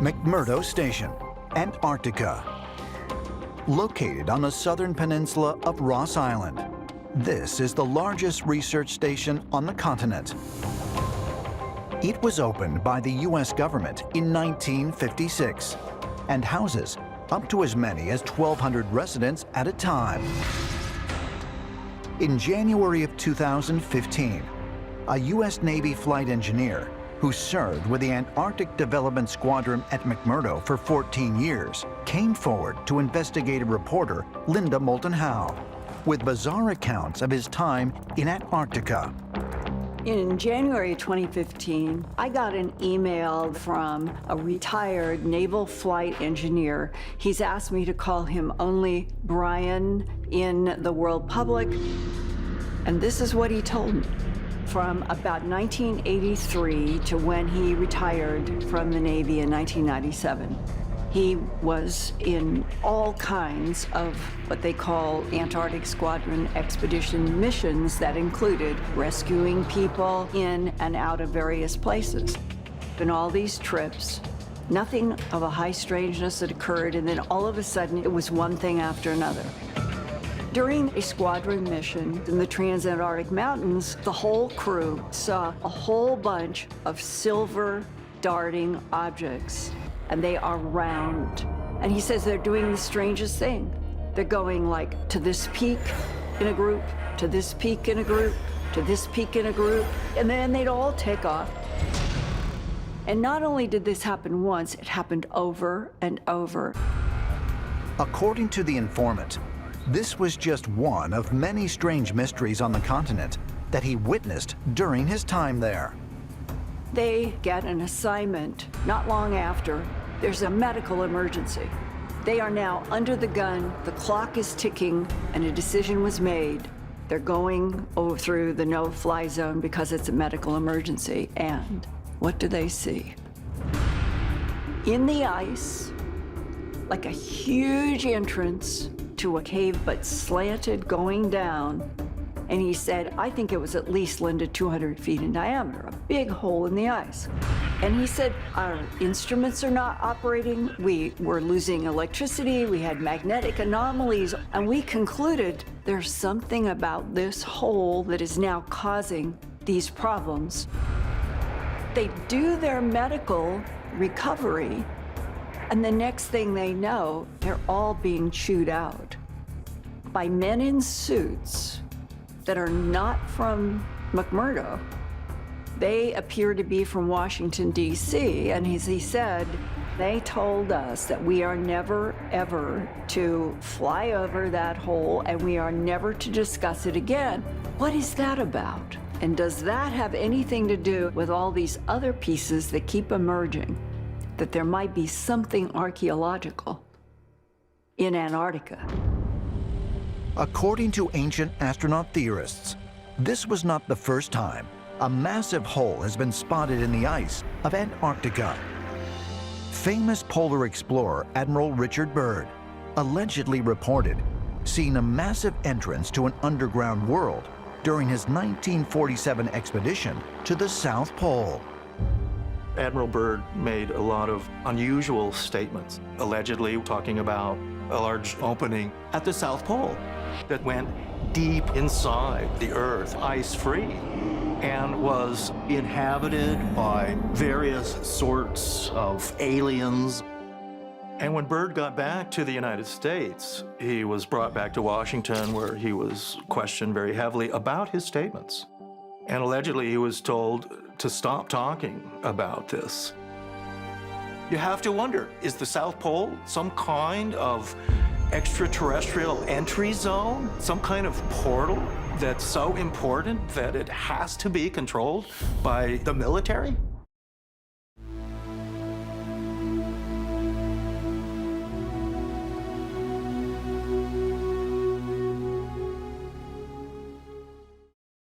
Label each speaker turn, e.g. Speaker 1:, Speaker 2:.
Speaker 1: McMurdo Station, Antarctica. Located on the southern peninsula of Ross Island, this is the largest research station on the continent. It was opened by the U.S. government in 1956 and houses up to as many as 1,200 residents at a time. In January of 2015, a U.S. Navy flight engineer who served with the Antarctic Development Squadron at McMurdo for 14 years, came forward to investigative reporter Linda Moulton Howe with bizarre accounts of his time in Antarctica.
Speaker 2: In January 2015, I got an email from a retired naval flight engineer. He's asked me to call him only Brian in the world public, and this is what he told me. From about 1983 to when he retired from the Navy in 1997. He was in all kinds of what they call Antarctic Squadron expedition missions that included rescuing people in and out of various places. In all these trips, nothing of a high strangeness had occurred, and then all of a sudden it was one thing after another. During a squadron mission in the Transantarctic Mountains, the whole crew saw a whole bunch of silver darting objects, and they are round. And he says they're doing the strangest thing. They're going like to this peak in a group, to this peak in a group, to this peak in a group, and then they'd all take off. And not only did this happen once, it happened over and over.
Speaker 1: According to the informant, this was just one of many strange mysteries on the continent that he witnessed during his time there.
Speaker 2: They get an assignment not long after. There's a medical emergency. They are now under the gun, the clock is ticking, and a decision was made. They're going over through the no-fly zone because it's a medical emergency. And what do they see? In the ice, like a huge entrance to a cave, but slanted going down. And he said, I think it was at least, Linda, 200 feet in diameter, a big hole in the ice. And he said, our instruments are not operating. We were losing electricity. We had magnetic anomalies. And we concluded there's something about this hole that is now causing these problems. They do their medical recovery, and the next thing they know, they're all being chewed out by men in suits that are not from McMurdo. They appear to be from Washington, D.C., and as he said, they told us that we are never, ever to fly over that hole, and we are never to discuss it again. What is that about? And does that have anything to do with all these other pieces that keep emerging, that there might be something archaeological in Antarctica?
Speaker 1: According to ancient astronaut theorists, this was not the first time a massive hole has been spotted in the ice of Antarctica. Famous polar explorer Admiral Richard Byrd allegedly reported seeing a massive entrance to an underground world during his 1947 expedition to the South Pole.
Speaker 3: Admiral Byrd made a lot of unusual statements, allegedly talking about a large opening at the South Pole that went deep inside the Earth, ice-free, and was inhabited by various sorts of aliens. And when Byrd got back to the United States, he was brought back to Washington, where he was questioned very heavily about his statements. And allegedly, he was told to stop talking about this. You have to wonder, is the South Pole some kind of extraterrestrial entry zone? Some kind of portal that's so important that it has to be controlled by the military?